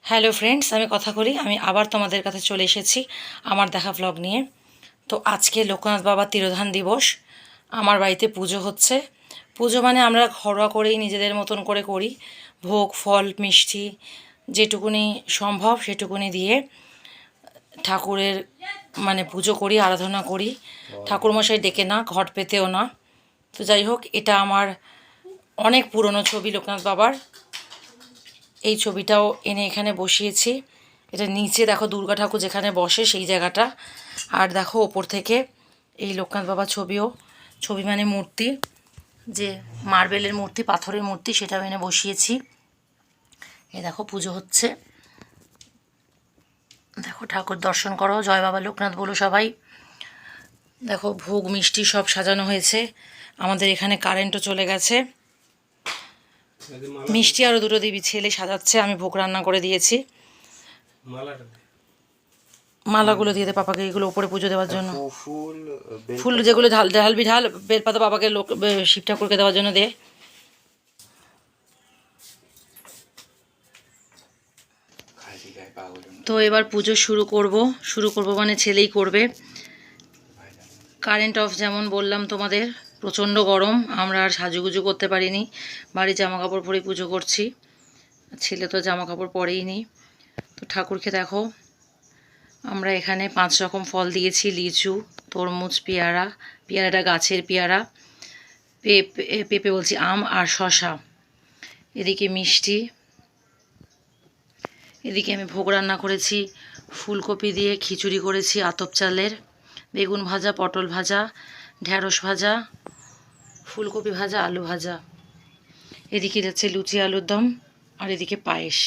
Hello friends, আমি কথা বলি। আমি আবার তোমাদের কাছে চলে এসেছি আমার দেখা ভ্লগ নিয়ে। তো আজকে লোকনাথ বাবার তিরোধান দিবস। আমার বাড়িতে পুজো হচ্ছে। পুজো মানে আমরা ঘরোয়া করেই নিজেদের মতন করে করি। ভোগ, ফল, মিষ্টি যেটুকুনি সম্ভব সেটুকুনি দিয়ে ঠাকুরের মানে পুজো করি, আরাধনা করি। ঠাকুরমশাই ডেকে না, ঘট পেতেও না। তো যাই হোক, এটা আমার অনেক পুরনো ছবি লোকনাথ বাবার। এই ছবিটাও এনে এখানে বসিয়েছি। এটা নিচে দেখো দুর্গা ঠাকুর যেখানে বসে সেই জায়গাটা, আর দেখো ওপর থেকে এই লোকনাথ বাবার ছবি মানে মূর্তি, যে মার্বেলের মূর্তি, পাথরের মূর্তি, সেটাও এনে বসিয়েছি। এই দেখো পুজো হচ্ছে, দেখো ঠাকুর দর্শন করো, জয় বাবা লোকনাথ বলো সবাই। দেখো ভোগ মিষ্টি সব সাজানো হয়েছে। আমাদের এখানে কারেন্টও চলে গেছে। মিষ্টি আরও দুটো দিবি, ছেলে সাজাচ্ছে, আমি ভোগ রান্না করে দিয়েছি। মালাগুলো দিয়ে দে পাপাকে, এগুলো উপরে পুজো দেওয়ার জন্য। ফুল যেগুলো ঢালবি ঢাল, বেলপাতা বাবাকে শিব ঠাকুরকে দেওয়ার জন্য দে। তো এবার পুজো শুরু করব মানে ছেলেই করবে। কারেন্ট অফ, যেমন বললাম তোমাদের, প্রচণ্ড গরম, আমরা আর সাজুগুজু করতে পারিনি, বাড়ির জামা কাপড় পরেই পুজো করছি। ছেলে তো জামা কাপড় পরেই নি। তো ঠাকুরকে দেখো, আমরা এখানে 5 রকম ফল দিয়েছি: লিচু, তরমুজ, পেয়ারা, পেয়ারাটা গাছের পেয়ারা, পেঁপে বলছি, আম আর শশা। এদিকে মিষ্টি, এদিকে আমি ভোগ রান্না করেছি, ফুলকপি দিয়ে খিচুড়ি করেছি আতপ চালের, বেগুন ভাজা, পটল ভাজা, ঢ্যাঁড়স ভাজা, ফুলকপি ভাজা, আলু ভাজা। এদিকে যাচ্ছে লুচি আলুর দম, আর এদিকে পায়েস।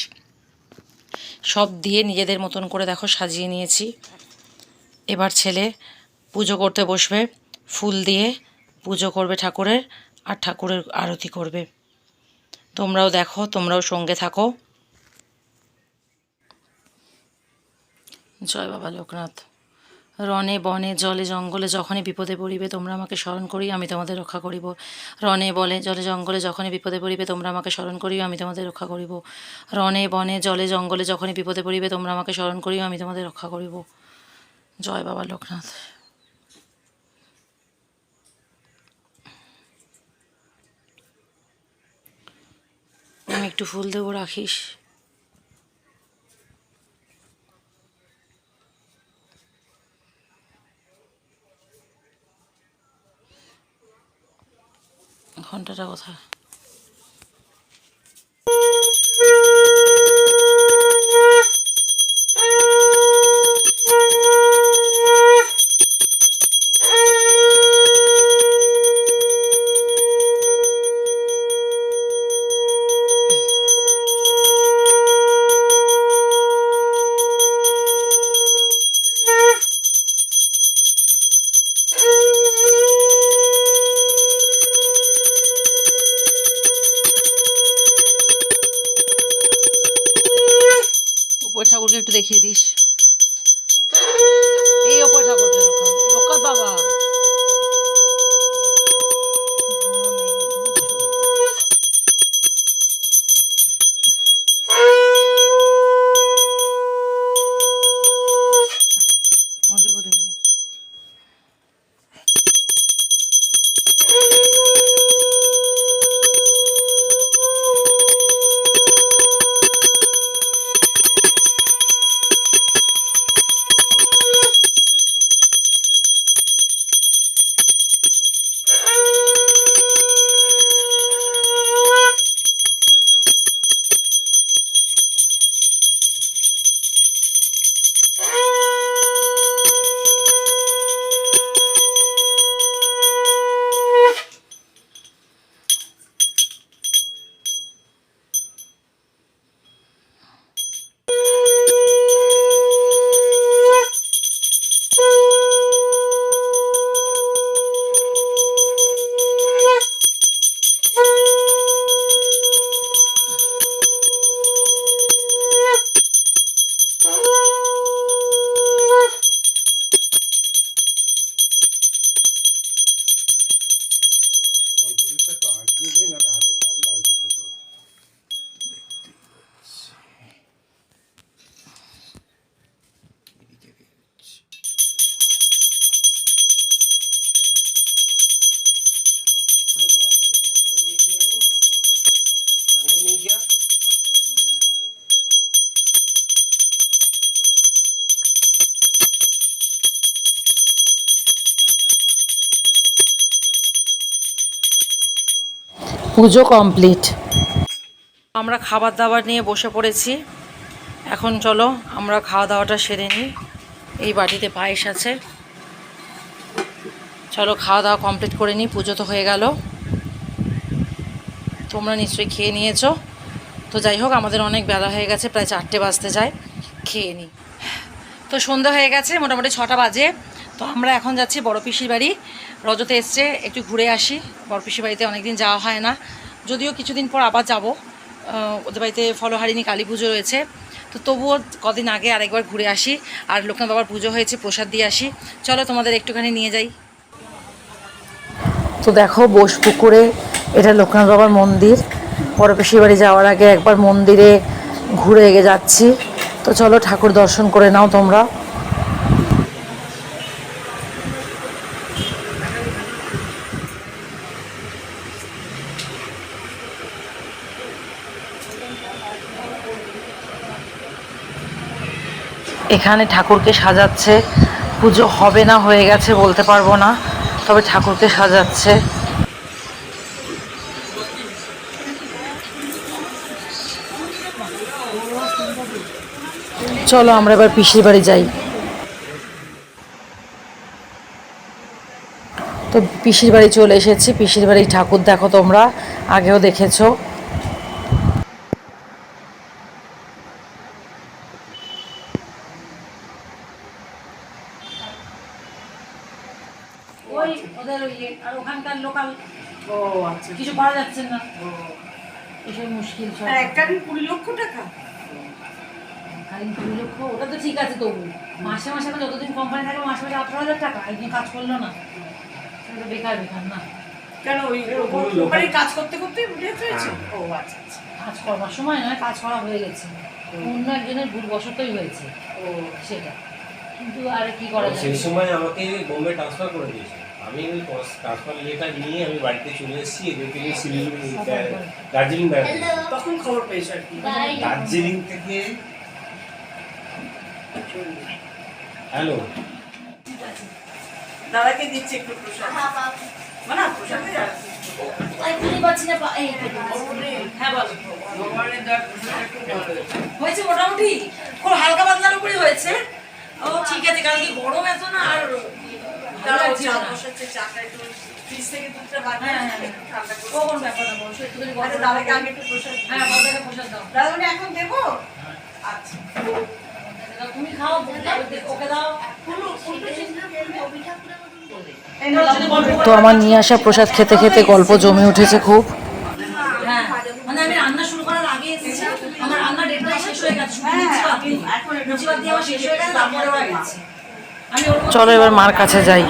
সব দিয়ে নিজেদের মতন করে দেখো সাজিয়ে নিয়েছি। এবার ছেলে পুজো করতে বসবে, ফুল দিয়ে পুজো করবে ঠাকুরের, আর ঠাকুরের আরতি করবে। তোমরাও দেখো, তোমরাও সঙ্গে থাকো। জয় বাবা লোকনাথ। রণে বনে জলে জঙ্গলে যখনই বিপদে পড়িবে তোমরা আমাকে স্মরণ করি, আমি তোমাদের রক্ষা করিব। রণে বনে জলে জঙ্গলে যখনই বিপদে পড়িবে তোমরা আমাকে স্মরণ করিও, আমি তোমাদের রক্ষা করিব। রণে বনে জলে জঙ্গলে যখনই বিপদে পড়িবে তোমরা আমাকে স্মরণ করিও, আমি তোমাদের রক্ষা করিব। জয় বাবা লোকনাথ। আমি একটু ফুল দেবো, রাখিস। ঘন্টাটা কোথায়? উপর ঠাকুরকে একটু দেখিয়ে দিস। এই ওপর ঠাকুরকে লোকনাথ বাবা। পুজো কমপ্লিট। আমরা খাবার দাবার নিয়ে বসে পড়েছি। এখন চলো আমরা খাওয়া দাওয়াটা সেরে নিই। এই বাটিতে পায়েস আছে, চলো খাওয়া দাওয়া কমপ্লিট করে নিই। পুজো তো হয়ে গেল, তোমরা নিশ্চয়ই খেয়ে নিয়েছো। তো যাই হোক, আমাদের অনেক বেলা হয়ে গেছে, প্রায় 4টে বাজতে যায়, খেয়ে নিই। তো সন্ধ্যা হয়ে গেছে, মোটামুটি 6টা বাজে। তো আমরা এখন যাচ্ছি বড় পিসির বাড়ি। রজতে এসছে, একটু ঘুরে আসি। বড় পিসির বাড়িতে অনেকদিন যাওয়া হয় না, যদিও কিছুদিন পর আবার যাব। ওদের বাড়িতে ফলহারিণী কালী পুজো রয়েছে, তো তবুও কদিন আগে আরেকবার ঘুরে আসি। আর লোকনাথ বাবার পুজো হয়েছে, প্রসাদ দিয়ে আসি। চলো তোমাদের একটুখানি নিয়ে যাই। তো দেখো বোসপুকুরে, এটা লোকনাথ বাবার মন্দির। বড় পিসির বাড়ি যাওয়ার আগে একবার মন্দিরে ঘুরে যাচ্ছি। তো চলো ঠাকুর দর্শন করে নাও তোমরা। এখানে ঠাকুরকে সাজাচ্ছে, পুজো হবে না হয়ে গেছে বলতে পারবো না, তবে ঠাকুরকে সাজাচ্ছে। চলো আমরা এবার পিসির বাড়ি যাই। তো পিসির বাড়ি চলে এসেছি। পিসির বাড়ি ঠাকুর দেখো তোমরা, আগেও দেখেছো। ওই ওদের আর ওখানকার লোকাল। ও আচ্ছা, কিছু করা যাচ্ছে না, এসব মুশকিল। এককালীন 20 লক্ষ টাকা। এককালীন 20 লক্ষ, ওটা তো ঠিক আছে, তবু মাসে মাসে যতদিন কোম্পানি থাকে মাসে মাসে 18,000 টাকা, একদিন কাজ করলো না, সেটা বেকার বেকার না। কেন ওই কোম্পানি কাজ করতে করতে উঠে হয়েছে? ও আচ্ছা আচ্ছা, কাজ করবার সময় নয়, কাজ করা হয়ে গেছে, অন্য একজনের ভুলবশতই হয়েছে। ও সেটা, কিন্তু আর কি করা যায়। সেই সময় আমাকে বোম্বে ট্রান্সফার করে দিয়েছে। আমি ওই ট্রান্সফার লেটার নিয়ে আমি বাড়িতে চলে এসেছি। এদেরকে নিয়ে শিলিগুড়ি দার্জিলিং বেড়াতে। তখন খবর পেয়েছে আর কি। দার্জিলিং থেকে হ্যালো, দাদাকে দিচ্ছে একটু প্রসাদ। মানে প্রসাদে হ্যাঁ বলো। হয়েছে মোটামুটি, খুব হালকা পাতলার উপরই হয়েছে। ও ঠিক আছে, কারণ কি গরম এত না, আর চাটা একটু ফ্রিজ থেকে দুধটা বার করে ঠান্ডা করে। কোন ব্যাপার না, বসে একটুখানি আচ্ছা, দাদাকে আগে একটু প্রসাদ। হ্যাঁ বড়দাকে প্রসাদ দাও। দাদা এখন দেবো? আচ্ছা, তুমি খাও, ওকে দাও। তো তো আমার নিয়ে আসা প্রসাদ খেতে খেতে গল্প জমে উঠেছে খুব। হ্যাঁ, মানে আমি রান্না শুরু করার আগে এসেছি, আমার রান্না ডেটটা শেষ হয়ে গেছে, লুচিবাদ দিয়ে আমার শেষ হয়ে গেছে, তারপরে ওরা গেছে। চলো এবার মার কাছে যাই।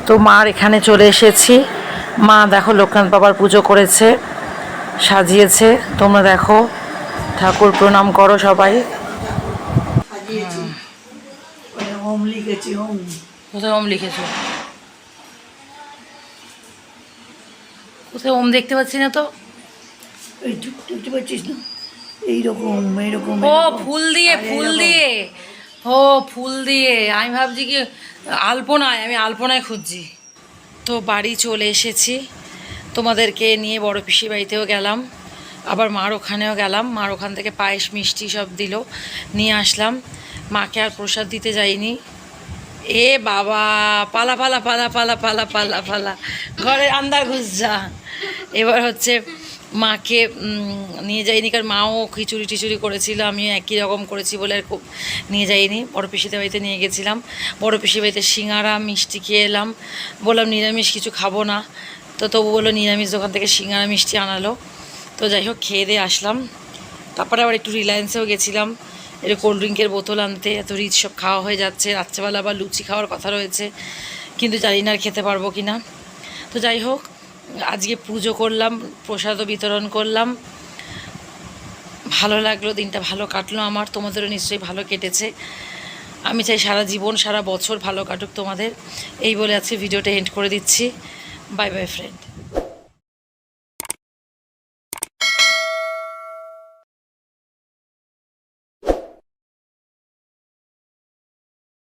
তো মার এখানে চলে এসেছি। মা দেখো লোকনাথ বাবার পুজো করেছে, সাজিয়েছে। তোমরা দেখো, ঠাকুর প্রণাম করো সবাই। হোম লিখেছি, হোম। কোথায় ওম লিখেছো? কোথায় ওম দেখতে পাচ্ছি না তো। এই দেখতে পাচ্ছিস না? এইরকম এইরকম। ও ফুল দিয়ে, ফুল দিয়ে, ও ফুল দিয়ে। আমি ভাবছি কি আলপনায়, আমি আলপনায় খুঁজছি। তো বাড়ি চলে এসেছি, তোমাদেরকে নিয়ে বড় পিসি বাড়িতেও গেলাম, আবার মার ওখানেও গেলাম। মার ওখান থেকে পায়েস মিষ্টি সব দিল, নিয়ে আসলাম। মাকে আর প্রসাদ দিতে যাইনি। এ বাবা, পালা পালা পালা পালা পালা পালা পালা, ঘরে আন্দার ঘুষ যা। এবার হচ্ছে মাকে নিয়ে যাইনি, কারণ মাও খিচুড়ি টিচুড়ি করেছিল, আমিও একই রকম করেছি বলে আর খুব নিয়ে যাইনি। বড় পিসিদের বাড়িতে নিয়ে গেছিলাম। বড় পিসির বাড়িতে সিঙ্গারা মিষ্টি খেয়ে এলাম। বললাম নিরামিষ কিছু খাবো না, তো তবু বললো নিরামিষ, দোকান থেকে সিঙ্গারা মিষ্টি আনালো। তো যাই হোক, খেয়ে দিয়ে আসলাম। তারপরে আবার একটু রিলায়েন্সেও গেছিলাম, একটু কোল্ড ড্রিঙ্কের বোতল আনতে। এত রিচ সব খাওয়া হয়ে যাচ্ছে, রাত্রেবেলা আবার লুচি খাওয়ার কথা রয়েছে, কিন্তু জানি না আর খেতে পারবো কি না। তো যাই হোক, আজকে পুজো করলাম, প্রসাদও বিতরণ করলাম, ভালো লাগলো, দিনটা ভালো কাটলো আমার। তোমাদেরও নিশ্চয়ই ভালো কেটেছে। আমি চাই সারা জীবন সারা বছর ভালো কাটুক তোমাদের। এই বলে আজকে ভিডিওটা এন্ড করে দিচ্ছি। Bye bye friend.